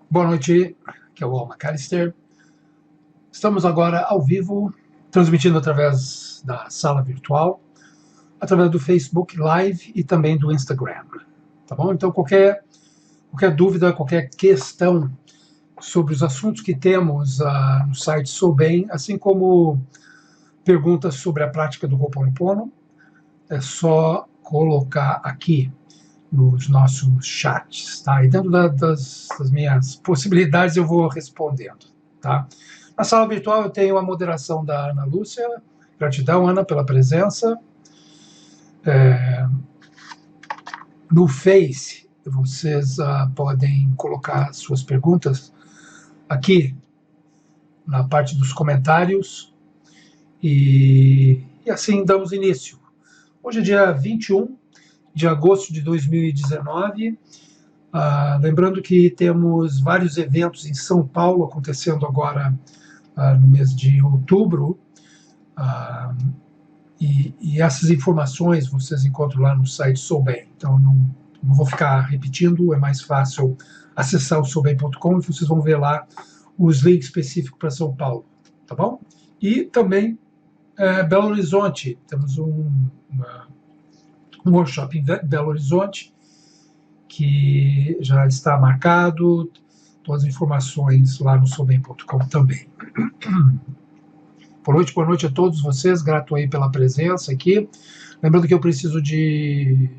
Boa noite, aqui é o Al McAllister. Estamos agora ao vivo, transmitindo através da sala virtual, através do Facebook Live e também do Instagram. Tá bom? Então, qualquer dúvida, qualquer questão sobre os assuntos que temos no site Sou Bem, assim como perguntas sobre a prática do Ho'oponopono, é só colocar aqui nos nossos chats, tá? E dentro das minhas possibilidades eu vou respondendo, tá? Na sala virtual eu tenho a moderação da Ana Lúcia. Gratidão, Ana, pela presença. No Face, vocês podem colocar suas perguntas aqui na parte dos comentários e assim damos início. Hoje é dia 21 de agosto de 2019, lembrando que temos vários eventos em São Paulo acontecendo agora no mês de outubro, e essas informações vocês encontram lá no site Sou Bem, então não vou ficar repetindo, é mais fácil acessar o soubem.com e vocês vão ver lá os links específicos para São Paulo, tá bom? E também Belo Horizonte, temos um workshop em Belo Horizonte, que já está marcado, todas as informações lá no soubem.com também. Boa noite a todos vocês, grato aí pela presença aqui. Lembrando que eu preciso de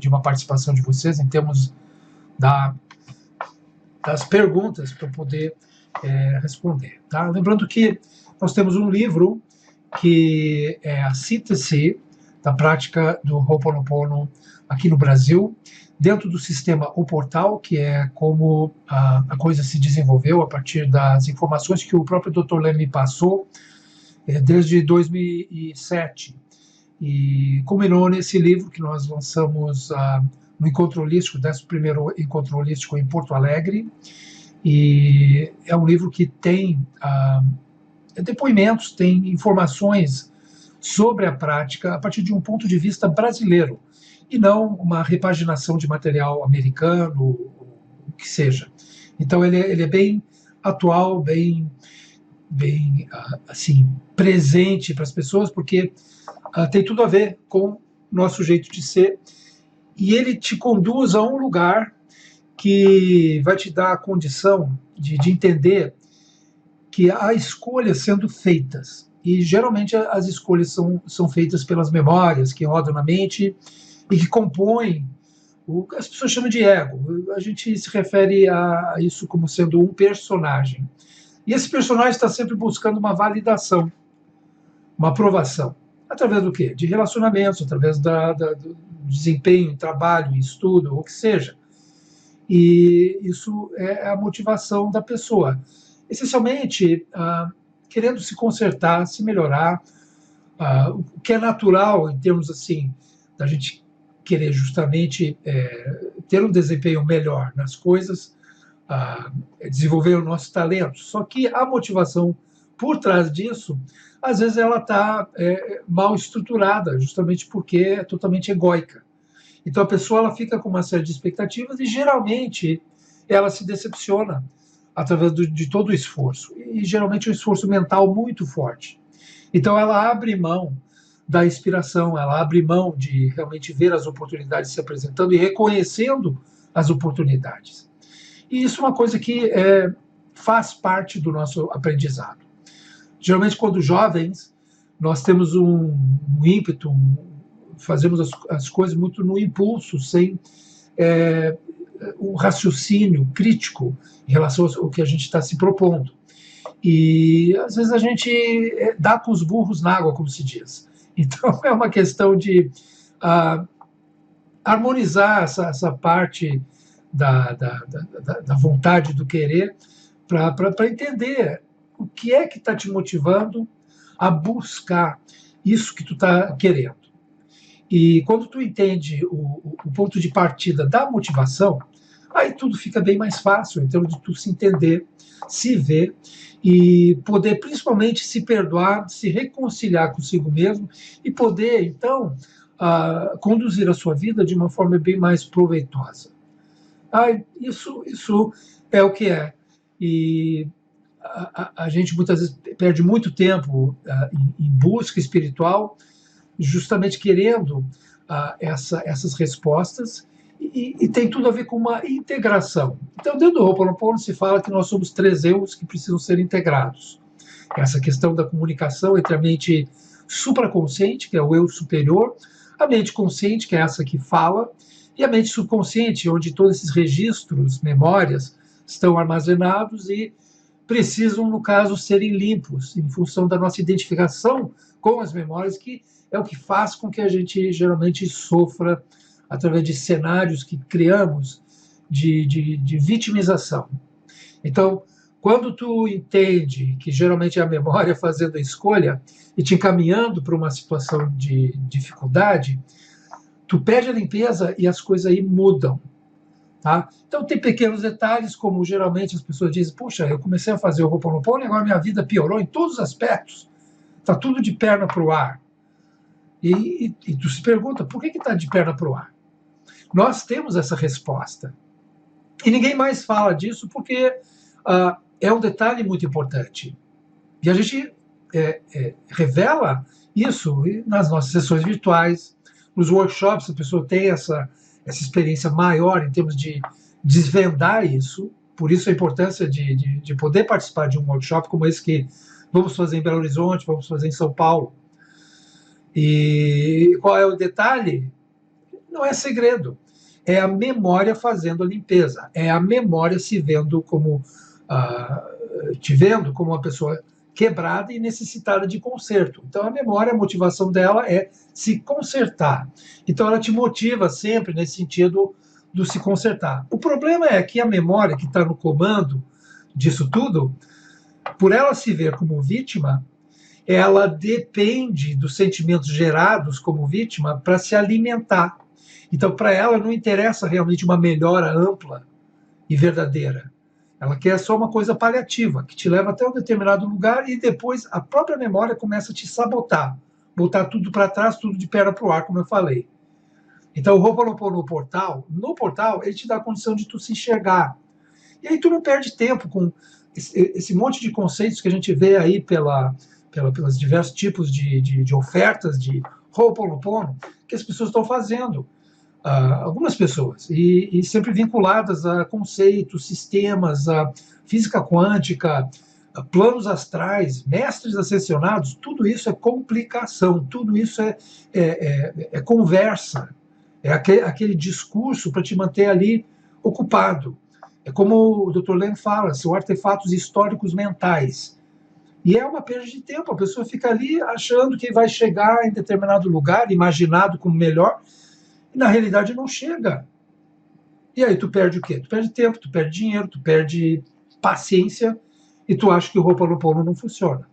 uma participação de vocês em termos das perguntas para poder responder, tá? Lembrando que nós temos um livro que é a síntese da prática do Ho'oponopono aqui no Brasil, dentro do sistema O Portal, que é como a coisa se desenvolveu a partir das informações que o próprio Dr. Leme passou desde 2007. E culminou nesse livro que nós lançamos no Encontro Holístico, 11º Encontro Holístico em Porto Alegre, e é um livro que tem depoimentos, tem informações sobre a prática a partir de um ponto de vista brasileiro, e não uma repaginação de material americano, o que seja. Então ele é bem atual, bem assim, presente para as pessoas, porque tem tudo a ver com o nosso jeito de ser, e ele te conduz a um lugar que vai te dar a condição de entender que há escolhas sendo feitas, e geralmente as escolhas são feitas pelas memórias que rodam na mente e que compõem o que as pessoas chamam de ego. A gente se refere a isso como sendo um personagem. E esse personagem está sempre buscando uma validação, uma aprovação. Através do quê? De relacionamentos, através do desempenho, trabalho, estudo, o que seja. E isso é a motivação da pessoa. Essencialmente, querendo se consertar, se melhorar, o que é natural em termos assim, da gente querer justamente ter um desempenho melhor nas coisas, desenvolver o nosso talento. Só que a motivação por trás disso, às vezes ela está mal estruturada, justamente porque é totalmente egóica. Então a pessoa ela fica com uma série de expectativas e geralmente ela se decepciona através de todo o esforço, e geralmente é um esforço mental muito forte. Então ela abre mão da inspiração, ela abre mão de realmente ver as oportunidades se apresentando e reconhecendo as oportunidades. E isso é uma coisa que faz parte do nosso aprendizado. Geralmente, quando jovens, nós temos um ímpeto, fazemos as coisas muito no impulso, sem um raciocínio crítico em relação ao que a gente está se propondo. E, às vezes, a gente dá com os burros na água, como se diz. Então, é uma questão de harmonizar essa parte da vontade, do querer, para entender o que é que está te motivando a buscar isso que tu está querendo. E quando tu entende o ponto de partida da motivação, aí tudo fica bem mais fácil, em termos de tu se entender, se ver e poder principalmente se perdoar, se reconciliar consigo mesmo e poder, então, conduzir a sua vida de uma forma bem mais proveitosa. Isso é o que é. E a gente muitas vezes perde muito tempo em busca espiritual, justamente querendo essas respostas, e tem tudo a ver com uma integração. Então, dentro do Ho'oponopono se fala que nós somos 3 eus que precisam ser integrados. Essa questão da comunicação entre a mente supraconsciente, que é o eu superior, a mente consciente, que é essa que fala, e a mente subconsciente, onde todos esses registros, memórias, estão armazenados e precisam, no caso, serem limpos, em função da nossa identificação com as memórias, que é o que faz com que a gente geralmente sofra através de cenários que criamos de vitimização. Então, quando tu entende que geralmente é a memória fazendo a escolha e te encaminhando para uma situação de dificuldade, tu perde a limpeza e as coisas aí mudam. Tá? Então tem pequenos detalhes, como geralmente as pessoas dizem, puxa, eu comecei a fazer o Ho'oponopono e agora minha vida piorou em todos os aspectos. Está tudo de perna para o ar. E tu se pergunta, por que está de perna para o ar? Nós temos essa resposta. E ninguém mais fala disso porque é um detalhe muito importante. E a gente revela isso nas nossas sessões virtuais, nos workshops, a pessoa tem essa experiência maior em termos de desvendar isso, por isso a importância de poder participar de um workshop como esse que vamos fazer em Belo Horizonte, vamos fazer em São Paulo. E qual é o detalhe? Não é segredo. É a memória fazendo a limpeza. É a memória se vendo como, te vendo como uma pessoa quebrada e necessitada de conserto. Então a memória, a motivação dela é se consertar. Então ela te motiva sempre nesse sentido do se consertar. O problema é que a memória que está no comando disso tudo, por ela se ver como vítima, ela depende dos sentimentos gerados como vítima para se alimentar. Então, para ela, não interessa realmente uma melhora ampla e verdadeira. Ela quer só uma coisa paliativa, que te leva até um determinado lugar e depois a própria memória começa a te sabotar, botar tudo para trás, tudo de perna para o ar, como eu falei. Então, o Ho'oponopono no portal, ele te dá a condição de tu se enxergar. E aí tu não perde tempo com esse monte de conceitos que a gente vê aí pelos diversos tipos de ofertas de Ho'oponopono que as pessoas estão fazendo. Algumas pessoas, e sempre vinculadas a conceitos, sistemas, a física quântica, a planos astrais, mestres ascensionados, tudo isso é complicação, tudo isso é conversa, é aquele discurso para te manter ali ocupado. É como o Dr. Len fala, são artefatos históricos mentais. E é uma perda de tempo, a pessoa fica ali achando que vai chegar em determinado lugar, imaginado como melhor, e na realidade não chega. E aí tu perde o quê? Tu perde tempo, tu perde dinheiro, tu perde paciência, e tu acha que o Ho'oponopono não funciona.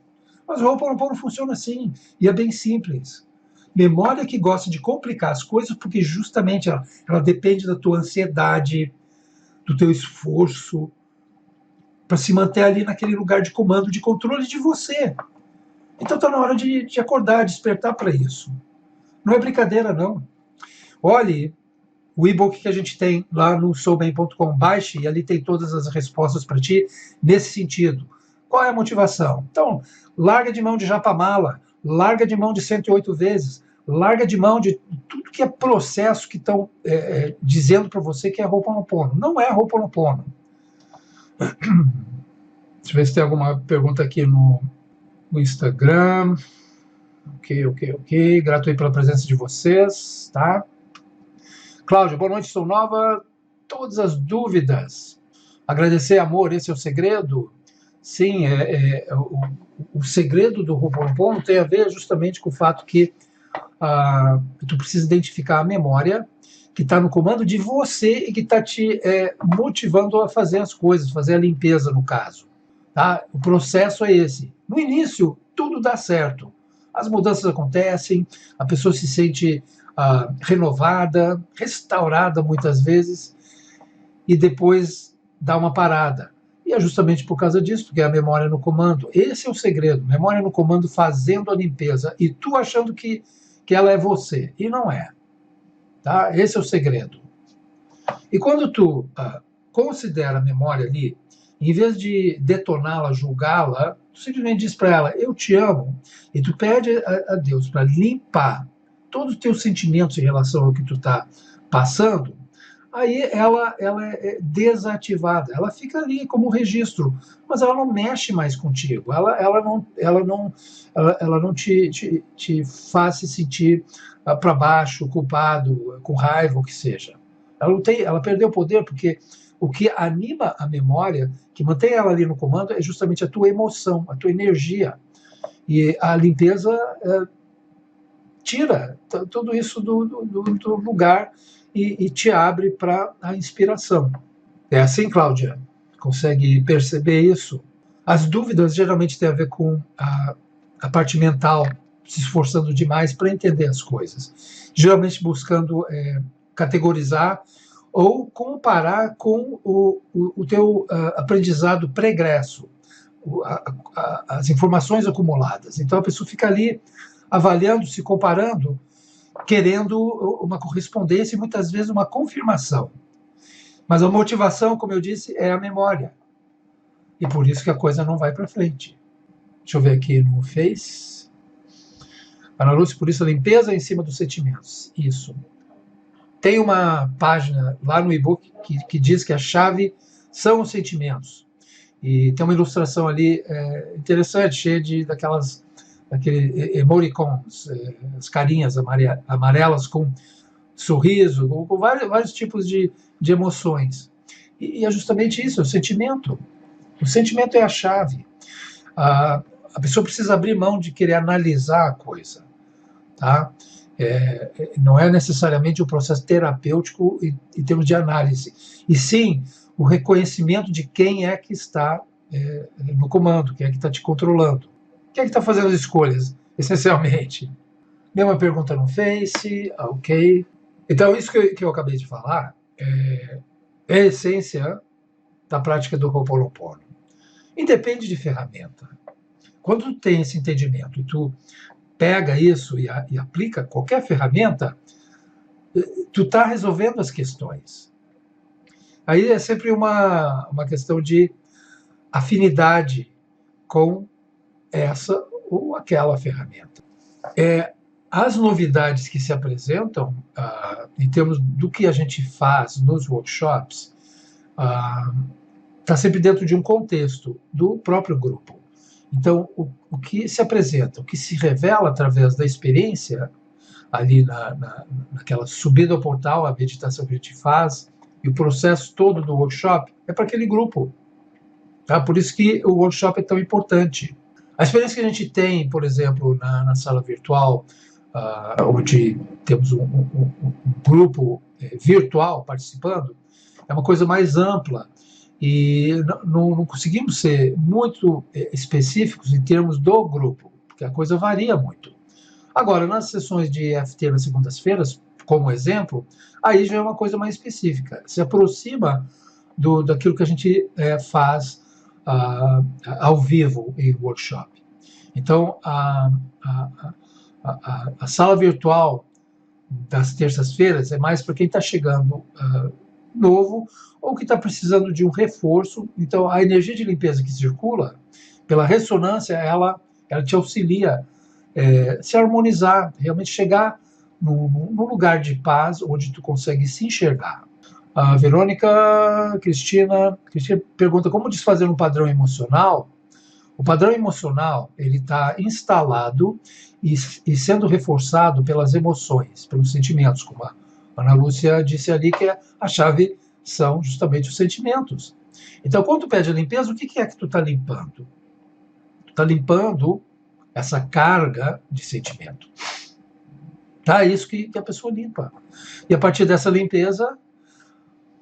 Mas o Ho'oponopono funciona sim, e é bem simples. Memória que gosta de complicar as coisas, porque justamente ela depende da tua ansiedade, do teu esforço, para se manter ali naquele lugar de comando, de controle de você. Então está na hora de acordar, despertar para isso. Não é brincadeira, não. Olhe o e-book que a gente tem lá no soubem.com, baixe, e ali tem todas as respostas para ti nesse sentido. Qual é a motivação? Então, larga de mão de japamala, larga de mão de 108 vezes, larga de mão de tudo que é processo que estão dizendo para você que é Ho'oponopono. Não é Ho'oponopono. Deixa eu ver se tem alguma pergunta aqui no Instagram. Ok. Grato aí pela presença de vocês, tá? Cláudia, boa noite, sou nova. Todas as dúvidas. Agradecer, amor, esse é o segredo? Sim, o segredo do Ho'oponopono tem a ver justamente com o fato que tu precisa identificar a memória que está no comando de você e que está te motivando a fazer as coisas, fazer a limpeza, no caso. Tá? O processo é esse. No início, tudo dá certo. As mudanças acontecem, a pessoa se sente renovada, restaurada muitas vezes, e depois dá uma parada. E é justamente por causa disso, porque é a memória no comando. Esse é o segredo, memória no comando fazendo a limpeza, e tu achando que ela é você, e não é. Tá? Esse é o segredo. E quando tu considera a memória ali, em vez de detoná-la, julgá-la, tu simplesmente diz para ela, eu te amo, e tu pede a Deus para limpar todos os teus sentimentos em relação ao que tu está passando, aí ela é desativada, ela fica ali como registro, mas ela não mexe mais contigo, ela não te faz se sentir para baixo, culpado, com raiva, o que seja. Ela perdeu o poder, porque o que anima a memória, que mantém ela ali no comando, é justamente a tua emoção, a tua energia. E a limpeza tira tudo isso do lugar e te abre para a inspiração. É assim, Cláudia? Consegue perceber isso? As dúvidas geralmente têm a ver com a parte mental se esforçando demais para entender as coisas. Geralmente buscando categorizar ou comparar com o teu aprendizado pregresso, as informações acumuladas. Então a pessoa fica ali avaliando, se comparando, querendo uma correspondência e muitas vezes uma confirmação. Mas a motivação, como eu disse, é a memória. E por isso que a coisa não vai para frente. Deixa eu ver aqui no Face. Ana Lúcia, por isso a limpeza em cima dos sentimentos. Isso. Tem uma página lá no e-book que diz que a chave são os sentimentos. E tem uma ilustração ali interessante, cheia daqueles emoticons, as carinhas amarelas com sorriso, com vários tipos de emoções. E é justamente isso, o sentimento. O sentimento é a chave. A pessoa precisa abrir mão de querer analisar a coisa. Tá? Não é necessariamente um processo terapêutico em termos de análise, e sim o reconhecimento de quem é que está no comando, quem é que está te controlando, quem é que está fazendo as escolhas, essencialmente. Deu uma pergunta no Face, ok. Então, isso que eu acabei de falar é a essência da prática do Ho'oponopono. Independe de ferramenta. Quando tu tem esse entendimento e tu pega isso e aplica qualquer ferramenta, tu está resolvendo as questões. Aí é sempre uma questão de afinidade com essa ou aquela ferramenta. As novidades que se apresentam, em termos do que a gente faz nos workshops, está sempre dentro de um contexto do próprio grupo. Então, o que se apresenta, o que se revela através da experiência, ali naquela subida ao portal, a meditação que a gente faz, e o processo todo do workshop, é para aquele grupo. Tá? Por isso que o workshop é tão importante. A experiência que a gente tem, por exemplo, na sala virtual, onde temos um grupo virtual participando, é uma coisa mais ampla, e não conseguimos ser muito específicos em termos do grupo, porque a coisa varia muito. Agora, nas sessões de EFT nas segundas-feiras, como exemplo, aí já é uma coisa mais específica, se aproxima daquilo que a gente faz ao vivo em workshop. Então, a sala virtual das terças-feiras é mais para quem está chegando novo ou que está precisando de um reforço. Então, a energia de limpeza que circula, pela ressonância, ela te auxilia se harmonizar, realmente chegar num lugar de paz onde tu consegue se enxergar. A Verônica Cristina pergunta como desfazer um padrão emocional. O padrão emocional ele está instalado e sendo reforçado pelas emoções, pelos sentimentos, como a Ana Lúcia disse ali, que a chave são justamente os sentimentos. Então, quando tu pede a limpeza, o que é que tu está limpando? Tu está limpando essa carga de sentimento. É isso que a pessoa limpa. E a partir dessa limpeza,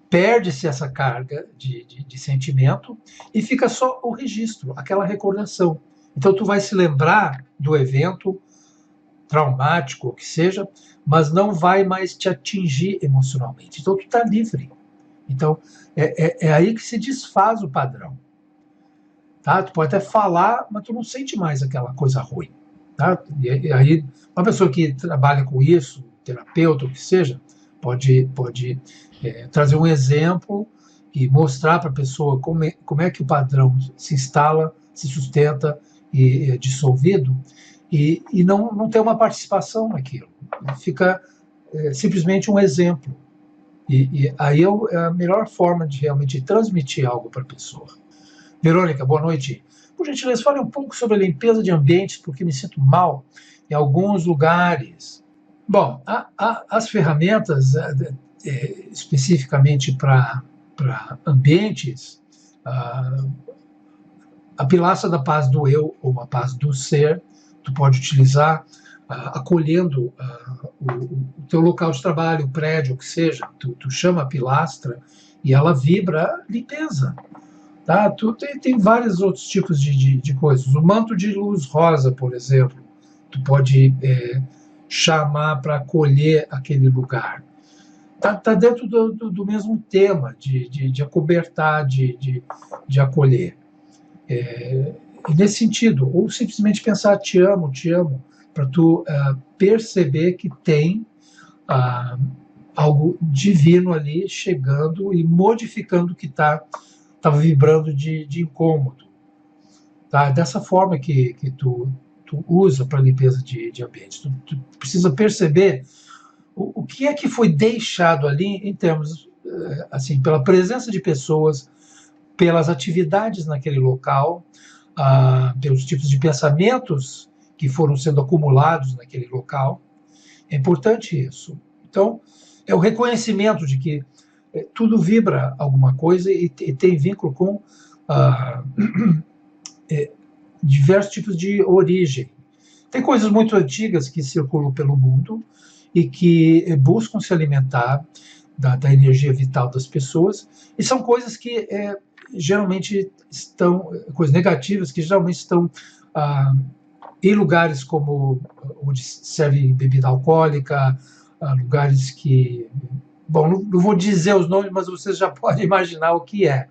perde-se essa carga de sentimento e fica só o registro, aquela recordação. Então, tu vai se lembrar do evento traumático, o que seja, mas não vai mais te atingir emocionalmente. Então, tu está livre. Então, é aí que se desfaz o padrão. Tá? Tu pode até falar, mas tu não sente mais aquela coisa ruim. Tá? E aí, uma pessoa que trabalha com isso, terapeuta, o que seja, pode trazer um exemplo e mostrar para a pessoa como é que o padrão se instala, se sustenta e é dissolvido, e não ter uma participação naquilo. Fica simplesmente um exemplo. E aí é a melhor forma de realmente transmitir algo para a pessoa. Verônica, boa noite. Por gentileza, fale um pouco sobre a limpeza de ambientes, porque me sinto mal em alguns lugares. Bom, as ferramentas especificamente para ambientes, a pilastra da paz do eu, ou a paz do ser, tu pode utilizar acolhendo o teu local de trabalho, o prédio, o que seja. Tu chama a pilastra e ela vibra limpeza. Tá? Tem vários outros tipos de coisas. O manto de luz rosa, por exemplo, tu pode chamar para acolher aquele lugar. Tá dentro do mesmo tema de acobertar, de acolher. E nesse sentido, ou simplesmente pensar te amo, para tu perceber que tem algo divino ali chegando e modificando o que estava vibrando de incômodo. Tá? Dessa forma que tu usa para limpeza de ambiente. Tu precisa perceber o que é que foi deixado ali em termos, assim, pela presença de pessoas, pelas atividades naquele local, pelos tipos de pensamentos que foram sendo acumulados naquele local. É importante isso. Então, é o reconhecimento de que tudo vibra alguma coisa e tem vínculo com diversos tipos de origem. Tem coisas muito antigas que circulam pelo mundo e que buscam se alimentar da energia vital das pessoas, e são coisas que geralmente estão, coisas negativas que geralmente estão em lugares como onde serve bebida alcoólica, lugares que, bom, não vou dizer os nomes, mas vocês já podem imaginar o que é.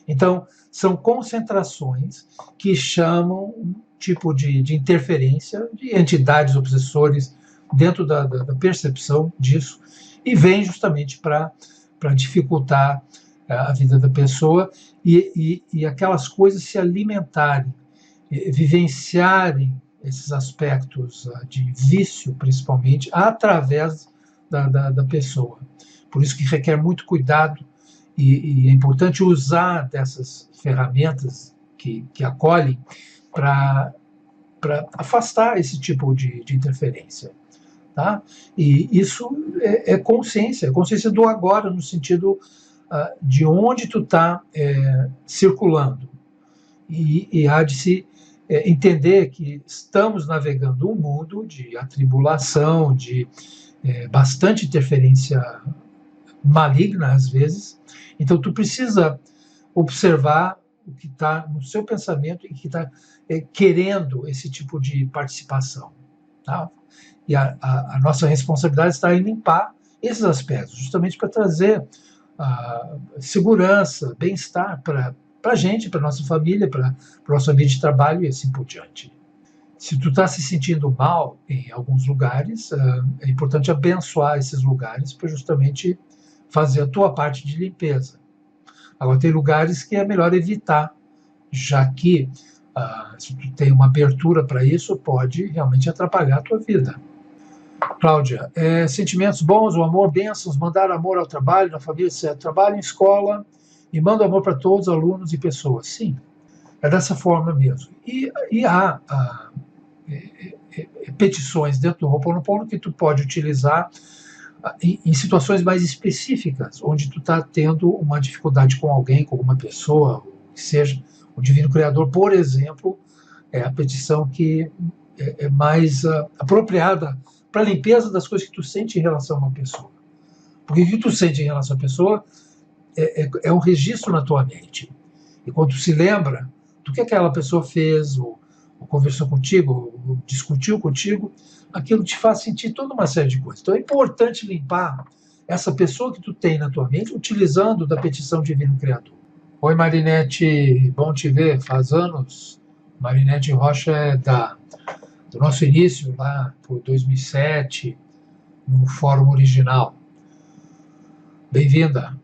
Então, são concentrações que chamam um tipo de interferência de entidades obsessores dentro da percepção disso, e vem justamente para dificultar a vida da pessoa e aquelas coisas se alimentarem, vivenciarem esses aspectos de vício, principalmente, através da pessoa. Por isso que requer muito cuidado e é importante usar dessas ferramentas que acolhem para afastar esse tipo de interferência. Tá? E isso é consciência do agora, no sentido de onde tu está circulando. E há de se entender que estamos navegando um mundo de atribulação, de bastante interferência maligna, às vezes. Então, tu precisa observar o que está no seu pensamento e que está querendo esse tipo de participação. Tá? E a nossa responsabilidade está em limpar esses aspectos, justamente para trazer segurança, bem-estar para a gente, para a nossa família, para o nosso ambiente de trabalho e assim por diante. Se tu está se sentindo mal em alguns lugares, é importante abençoar esses lugares para justamente fazer a tua parte de limpeza. Agora, tem lugares que é melhor evitar, já que se tu tem uma abertura para isso, pode realmente atrapalhar a tua vida. Cláudia, sentimentos bons, o amor, bênçãos, mandar amor ao trabalho, na família, etc. Trabalho em escola e mando amor para todos, alunos e pessoas. Sim, é dessa forma mesmo. E há petições dentro do Ho'oponopono que tu pode utilizar em situações mais específicas, onde tu está tendo uma dificuldade com alguém, com alguma pessoa, que seja o Divino Criador, por exemplo, é a petição que é mais apropriada para a limpeza das coisas que tu sente em relação a uma pessoa. Porque o que tu sente em relação à pessoa é um registro na tua mente. E quando tu se lembra do que aquela pessoa fez, ou conversou contigo, ou discutiu contigo, aquilo te faz sentir toda uma série de coisas. Então é importante limpar essa pessoa que tu tem na tua mente utilizando da petição Divino Criador. Oi, Marinete, bom te ver, faz anos. Marinete Rocha é do nosso início, lá por 2007, no fórum original. Bem-vinda.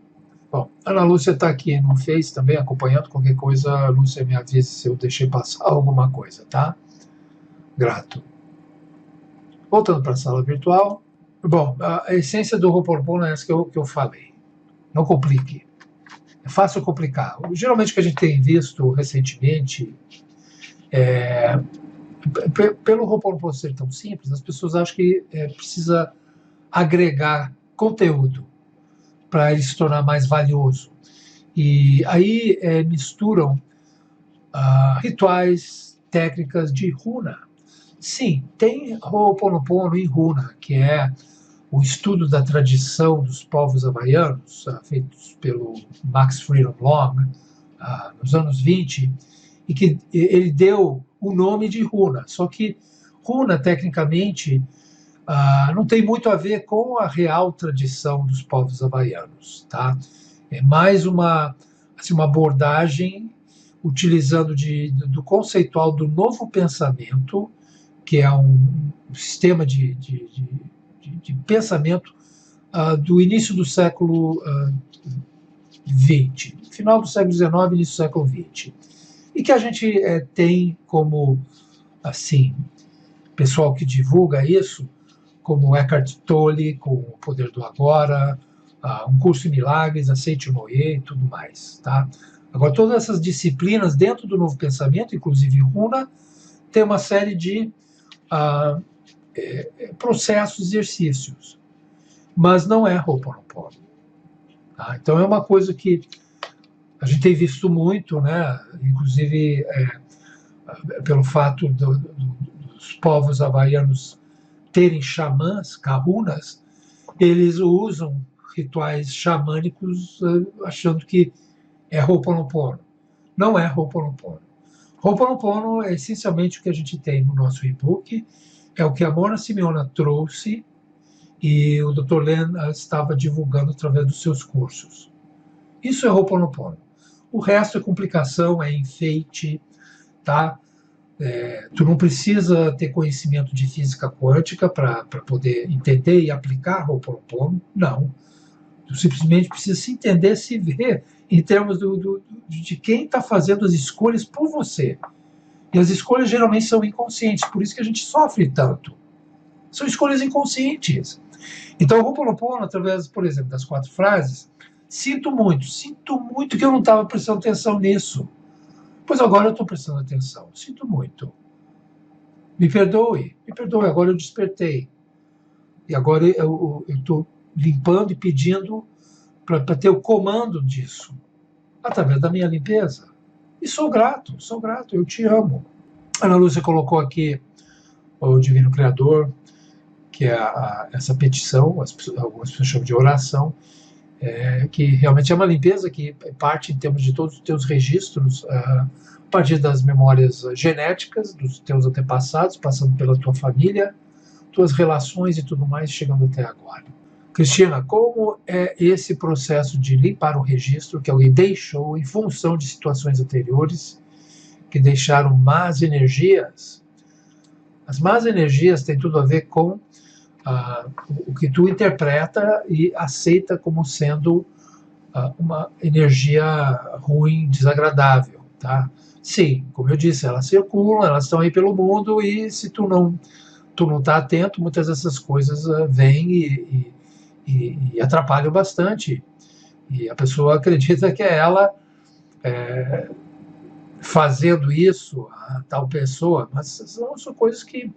Bom, Ana Lúcia está aqui no Face também, acompanhando. Qualquer coisa, Lúcia, me avise se eu deixei passar alguma coisa, tá? Grato. Voltando para a sala virtual. Bom, a essência do Ho'oponopono é essa que eu falei. Não complique. É fácil complicar. Geralmente o que a gente tem visto recentemente, pelo Ho'oponopono ser tão simples, as pessoas acham que precisa agregar conteúdo para ele se tornar mais valioso. E aí misturam rituais, técnicas de runa. Sim, tem Ho'oponopono em runa, que é o estudo da tradição dos povos havaianos, feitos pelo Max Freedom Long, nos anos 20, e que ele deu o nome de runa. Só que runa, tecnicamente, não tem muito a ver com a real tradição dos povos havaianos. Tá? É mais uma abordagem utilizando do conceitual do novo pensamento, que é um sistema de pensamento do início do século XX, final do século XIX, início do século XX, e que a gente tem como, assim, pessoal que divulga isso, como Eckhart Tolle, com o Poder do Agora, Um Curso em Milagres, Aceite o Noé e tudo mais. Tá? Agora, todas essas disciplinas dentro do novo pensamento, inclusive Runa, tem uma série de processos, exercícios, mas não é Ho'oponopono. Tá? Então é uma coisa que a gente tem visto muito, né? Inclusive pelo fato dos povos havaianos terem xamãs, kahunas, eles usam rituais xamânicos achando que é Ho'oponopono. Não é Ho'oponopono. Ho'oponopono é essencialmente o que a gente tem no nosso e-book, é o que a Mona Simeona trouxe e o Dr. Len estava divulgando através dos seus cursos. Isso é Ho'oponopono. O resto é complicação, é enfeite, tá? Tu não precisa ter conhecimento de física quântica para poder entender e aplicar Ho'oponopono, não. Tu simplesmente precisa se entender, se ver em termos de quem está fazendo as escolhas por você. E as escolhas geralmente são inconscientes, por isso que a gente sofre tanto. São escolhas inconscientes. Então, o Ho'oponopono, através, por exemplo, das 4 frases, sinto muito que eu não estava prestando atenção nisso. Pois agora eu estou prestando atenção. Sinto muito. Me perdoe, agora eu despertei. E agora eu estou limpando e pedindo para ter o comando disso, através da minha limpeza. E sou grato, eu te amo. A Ana Lúcia colocou aqui o Divino Criador, que é essa petição, algumas pessoas chamam de oração, que realmente é uma limpeza que parte em termos de todos os teus registros, a partir das memórias genéticas dos teus antepassados, passando pela tua família, tuas relações e tudo mais, chegando até agora. Cristina, como é esse processo de limpar o registro que alguém deixou em função de situações anteriores que deixaram más energias? As más energias têm tudo a ver com o que tu interpreta e aceita como sendo uma energia ruim, desagradável, tá? Sim, como eu disse, elas circulam, elas estão aí pelo mundo e se tu não está atento, muitas dessas coisas vêm e atrapalham bastante. E a pessoa acredita que é ela fazendo isso, a tal pessoa, mas são coisas que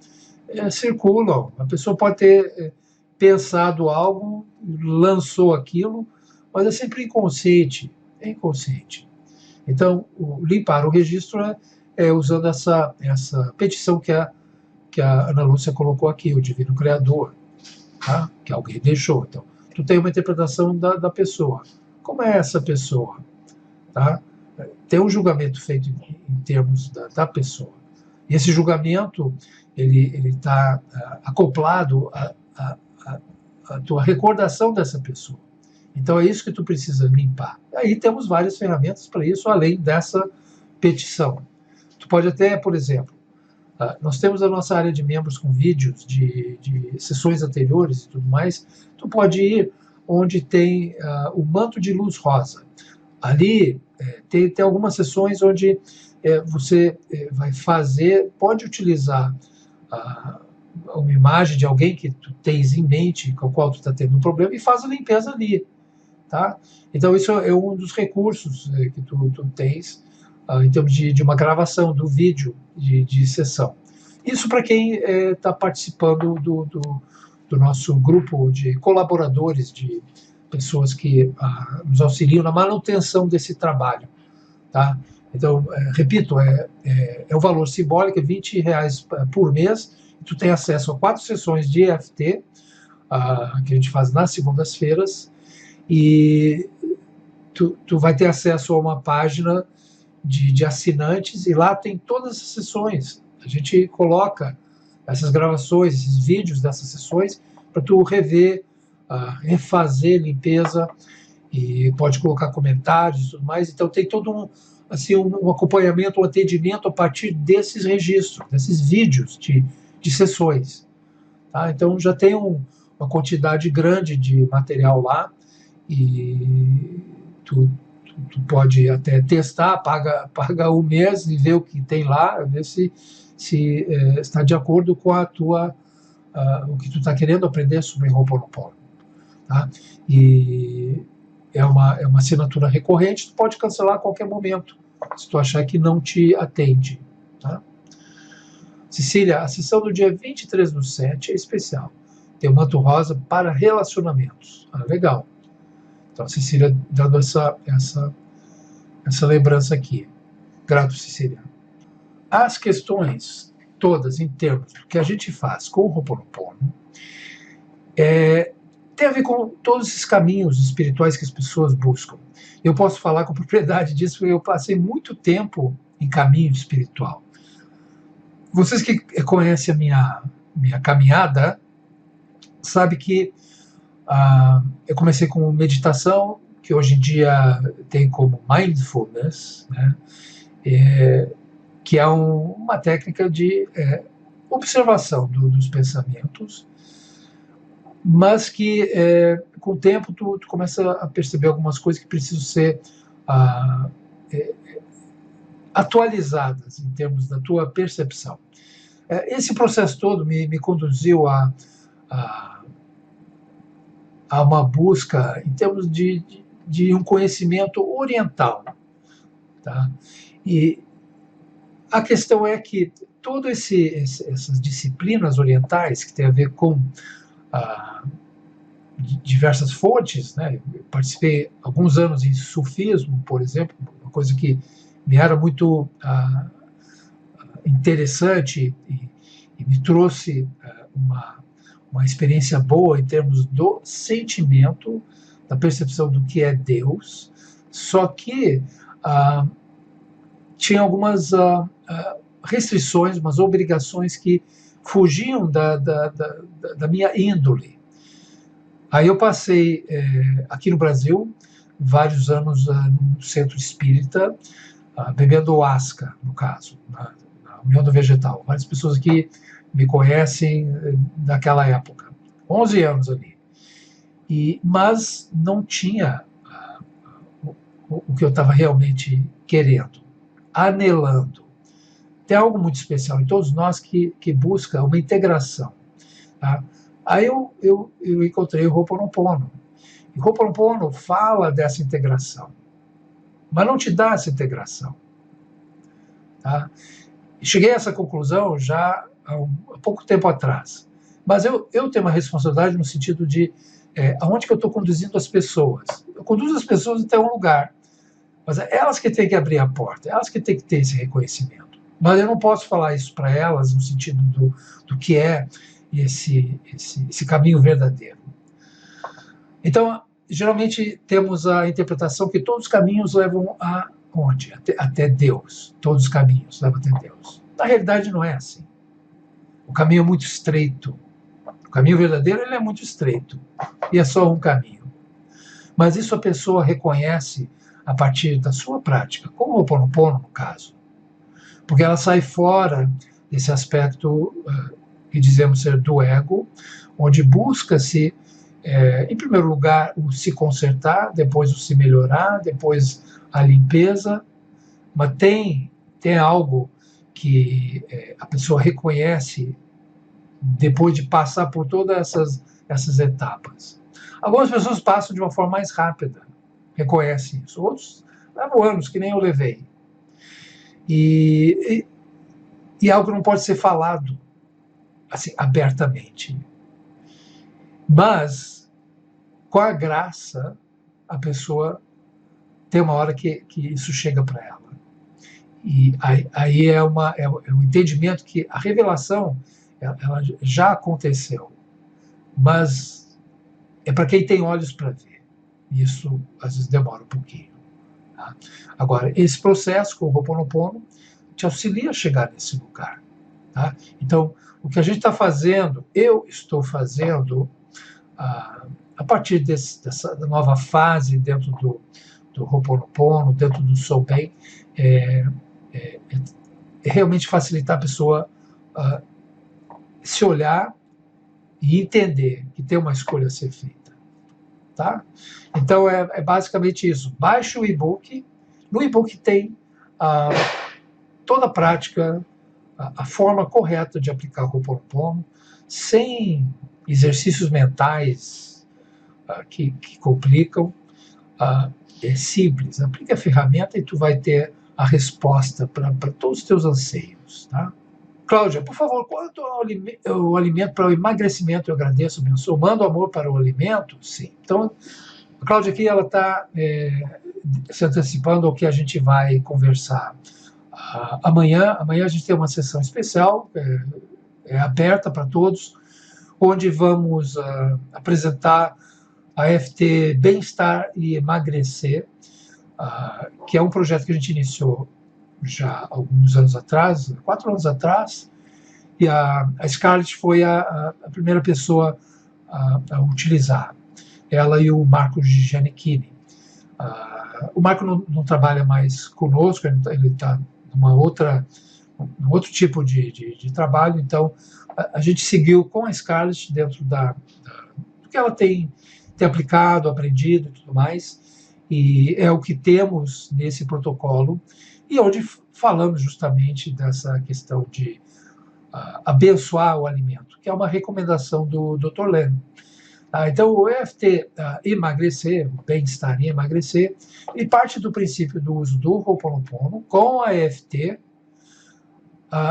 circulam. A pessoa pode ter pensado algo, lançou aquilo, mas é sempre inconsciente. É inconsciente. Então, limpar o registro é usando essa petição que a Ana Lúcia colocou aqui, o Divino Criador, tá? Que alguém deixou. Então, tu tem uma interpretação da pessoa. Como é essa pessoa? Tá? Tem um julgamento feito em termos da pessoa. E esse julgamento ele está acoplado a tua recordação dessa pessoa. Então é isso que tu precisa limpar. Aí temos várias ferramentas para isso, além dessa petição. Tu pode até, por exemplo, nós temos a nossa área de membros com vídeos de sessões anteriores e tudo mais. Tu pode ir onde tem o manto de luz rosa. Ali tem algumas sessões onde você vai fazer, pode utilizar uma imagem de alguém que tu tens em mente, com o qual tu está tendo um problema, e faz a limpeza ali. Tá? Então, isso é um dos recursos que tu tens em termos de uma gravação do vídeo de sessão. Isso para quem está participando do nosso grupo de colaboradores, de pessoas que nos auxiliam na manutenção desse trabalho. Tá? Então, repito, é um valor simbólico, é R$20 por mês, e tu tem acesso a 4 sessões de EFT, que a gente faz nas segundas-feiras, e tu vai ter acesso a uma página de assinantes, e lá tem todas as sessões. A gente coloca essas gravações, esses vídeos dessas sessões, para tu rever, refazer limpeza, e pode colocar comentários e tudo mais. Então tem todo um acompanhamento, um atendimento a partir desses registros, desses vídeos de sessões. Tá? Então já tem uma quantidade grande de material lá, e tu pode até testar, paga um mês e ver o que tem lá, ver se está de acordo com o que tu está querendo aprender sobre Ho'oponopono. Tá? E é uma assinatura recorrente, tu pode cancelar a qualquer momento, se tu achar que não te atende. Tá? Cecília, a sessão do dia 23/7 é especial. Tem o manto rosa para relacionamentos. Legal. Então, a Cecília dando essa lembrança aqui. Grato, Cecília. As questões todas em termos do que a gente faz com o Ho'oponopono tem a ver com todos esses caminhos espirituais que as pessoas buscam. Eu posso falar com propriedade disso, porque eu passei muito tempo em caminho espiritual. Vocês que conhecem a minha caminhada sabem que eu comecei com meditação, que hoje em dia tem como mindfulness, né? Que é uma técnica de observação dos pensamentos, mas que com o tempo tu começa a perceber algumas coisas que precisam ser atualizadas em termos da tua percepção. Esse processo todo me conduziu a uma busca em termos de um conhecimento oriental. Tá? E a questão é que todas essas disciplinas orientais, que tem a ver com diversas fontes, né? Eu participei alguns anos em sufismo, por exemplo, uma coisa que me era muito interessante e me trouxe uma experiência boa em termos do sentimento, da percepção do que é Deus, só que tinha algumas restrições, umas obrigações que fugiam da minha índole. Aí eu passei aqui no Brasil vários anos no centro espírita, bebendo ayahuasca, no caso, na União do Vegetal. Várias pessoas aqui me conhecem daquela época, 11 anos ali. Mas não tinha o que eu estava realmente querendo, anelando. Tem algo muito especial em todos nós que busca uma integração. Tá? Aí eu encontrei o Ho'oponopono. E o Ho'oponopono fala dessa integração, mas não te dá essa integração. Tá? Cheguei a essa conclusão já há pouco tempo atrás. Mas eu tenho uma responsabilidade no sentido de aonde que eu estou conduzindo as pessoas. Eu conduzo as pessoas até um lugar, mas é elas que têm que abrir a porta, elas que têm que ter esse reconhecimento. Mas eu não posso falar isso para elas no sentido do que é esse caminho verdadeiro. Então, geralmente temos a interpretação que todos os caminhos levam a onde? Até Deus. Todos os caminhos levam até Deus. Na realidade, não é assim. O caminho é muito estreito. O caminho verdadeiro ele é muito estreito, e é só um caminho. Mas isso a pessoa reconhece a partir da sua prática, como o Ho'oponopono, no caso. Porque ela sai fora desse aspecto que dizemos ser do ego, onde busca-se, em primeiro lugar, o se consertar, depois o se melhorar, depois a limpeza, mas tem algo que a pessoa reconhece depois de passar por todas essas etapas. Algumas pessoas passam de uma forma mais rápida, reconhecem isso. Outros levam anos, que nem eu levei. E algo não pode ser falado assim, abertamente. Mas, com a graça, a pessoa tem uma hora que isso chega para ela. E aí é um entendimento que a revelação ela já aconteceu, mas é para quem tem olhos para ver. E isso, às vezes, demora um pouquinho. Tá? Agora, esse processo com o Ho'oponopono te auxilia a chegar nesse lugar. Tá? Então, o que a gente está fazendo, eu estou fazendo, a partir dessa nova fase dentro do Ho'oponopono, dentro do Sou Bem, é realmente facilitar a pessoa se olhar e entender que tem uma escolha a ser feita. Tá? Então, é basicamente isso. Baixe o e-book. No e-book tem toda a prática, a forma correta de aplicar o Ho'oponopono, sem exercícios mentais que complicam. É simples. Aplica a ferramenta e tu vai ter a resposta para todos os teus anseios. Tá? Cláudia, por favor, quanto ao alimento para o emagrecimento, eu agradeço, abençoo. Manda o amor para o alimento? Sim. Então, a Cláudia aqui, ela está se antecipando ao que a gente vai conversar amanhã. Amanhã a gente tem uma sessão especial, aberta para todos, onde vamos apresentar a FT Bem-Estar e Emagrecer, que é um projeto que a gente iniciou já há alguns anos atrás, 4 anos atrás, e a Scarlett foi a primeira pessoa a utilizar, ela e o Marco Giannichini. O Marco não trabalha mais conosco, ele está num outro tipo de trabalho, então a gente seguiu com a Scarlett dentro do que ela tem aplicado, aprendido e tudo mais, e é o que temos nesse protocolo, e onde falamos justamente dessa questão de abençoar o alimento, que é uma recomendação do Dr. Len. Então, o EFT emagrecer, o bem-estar em emagrecer, e parte do princípio do uso do Ho'oponopono com a EFT,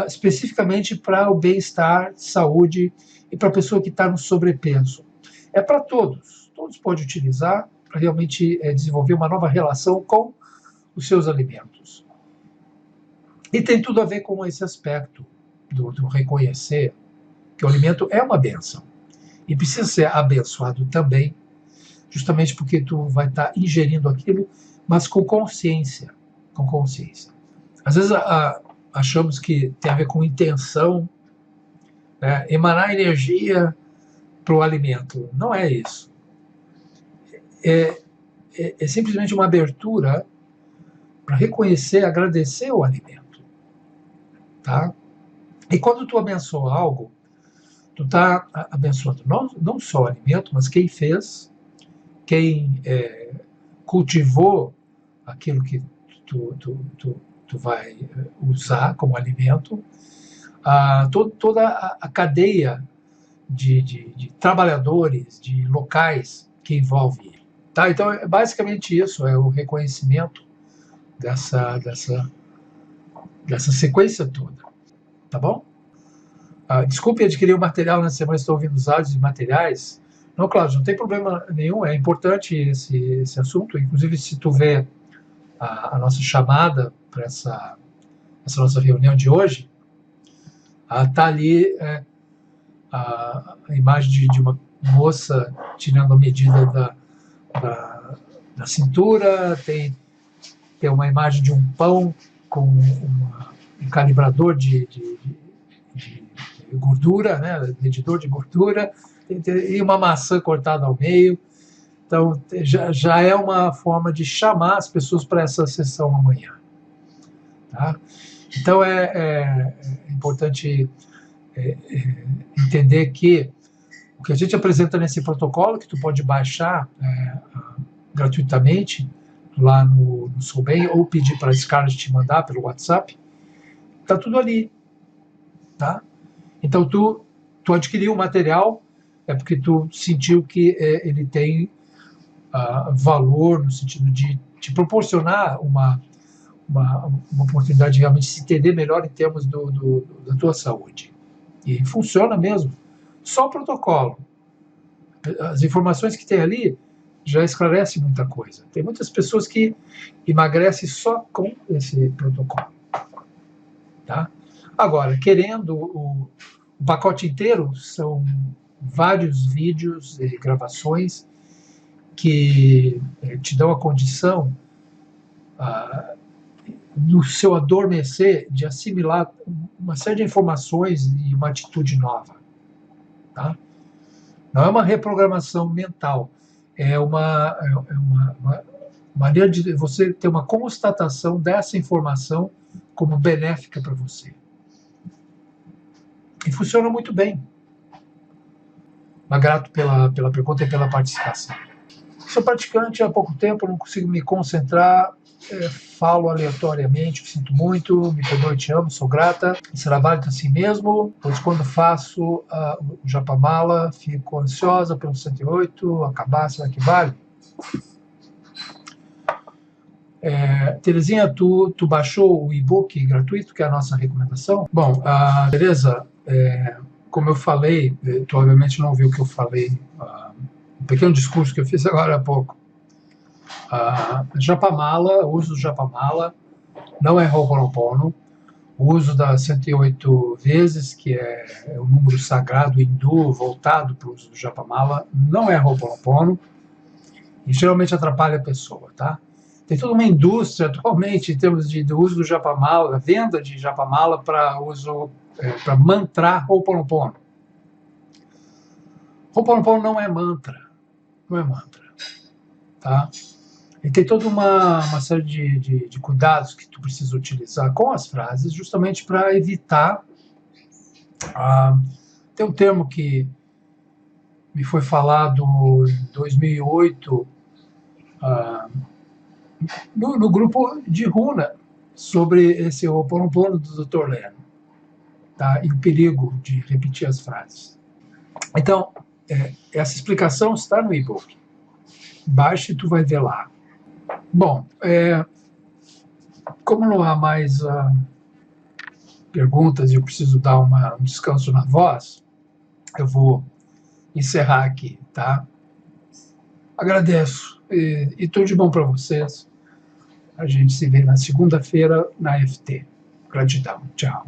especificamente para o bem-estar, saúde e para a pessoa que está no sobrepeso. É para todos podem utilizar para realmente desenvolver uma nova relação com os seus alimentos. E tem tudo a ver com esse aspecto do reconhecer que o alimento é uma bênção e precisa ser abençoado também, justamente porque tu vai estar ingerindo aquilo, mas com consciência. Com consciência. Às vezes achamos que tem a ver com intenção, né? Emanar energia para o alimento. Não é isso. É simplesmente uma abertura para reconhecer, agradecer o alimento. Tá? E quando tu abençoa algo, tu está abençoando não só o alimento, mas quem fez, quem cultivou aquilo que tu vai usar como alimento, toda a cadeia de trabalhadores, de locais que envolve ele. Tá? Então, é basicamente isso, é o reconhecimento dessa sequência toda. Tá bom? Desculpe adquirir o material na semana, estou ouvindo os áudios e materiais. Não, Cláudio, não tem problema nenhum, é importante esse assunto. Inclusive, se tu vê a nossa chamada para essa nossa reunião de hoje, está ali a imagem de uma moça tirando a medida da cintura, tem uma imagem de um pão com um calibrador de gordura, né, medidor de gordura, e uma maçã cortada ao meio. Então, já é uma forma de chamar as pessoas para essa sessão amanhã. Tá? Então, é importante entender que o que a gente apresenta nesse protocolo, que tu pode baixar gratuitamente lá no Soulbem, ou pedir para a Scarlett te mandar pelo WhatsApp, está tudo ali. Tá? Então, tu adquiriu o material porque tu sentiu que ele tem valor no sentido de te proporcionar uma oportunidade de realmente se entender melhor em termos da tua saúde. E funciona mesmo. Só o protocolo. As informações que tem ali já esclarecem muita coisa. Tem muitas pessoas que emagrecem só com esse protocolo. Tá? Agora, querendo o pacote inteiro, são vários vídeos e gravações que te dão a condição, no seu adormecer, de assimilar uma série de informações e uma atitude nova. Tá? Não é uma reprogramação mental, é uma maneira de você ter uma constatação dessa informação como benéfica para você. E funciona muito bem. Mas grato pela pergunta e pela participação. Sou praticante há pouco tempo, não consigo me concentrar, falo aleatoriamente, sinto muito, me perdoe, te amo, sou grata. Esse trabalho é assim mesmo, pois quando faço o Japamala, fico ansiosa pelo 108, acabar, será que vale? Terezinha, tu baixou o e-book gratuito, que é a nossa recomendação? Bom, Tereza, como eu falei, tu obviamente não ouviu o que eu falei, um pequeno discurso que eu fiz agora há pouco. Japamala, o uso do Japamala não é Ho'oponopono. O uso das 108 vezes, que é o número sagrado hindu voltado para o uso do Japamala, não é Ho'oponopono e geralmente atrapalha a pessoa, tá? Tem toda uma indústria atualmente em termos do uso do Japamala, da venda de Japamala para uso, para mantrar Ho'oponopono. Ho'oponopono não é mantra, tá? E tem toda uma série de cuidados que tu precisa utilizar com as frases, justamente para evitar. Tem um termo que me foi falado em 2008 no grupo de Runa sobre esse Ho'oponopono do Dr. Leno, tá? E o perigo de repetir as frases. Então, essa explicação está no e-book. Baixa e tu vai ver lá. Bom, como não há mais perguntas e eu preciso dar um descanso na voz, eu vou encerrar aqui, tá? Agradeço e tudo de bom para vocês. A gente se vê na segunda-feira na FT. Gratidão. Tchau.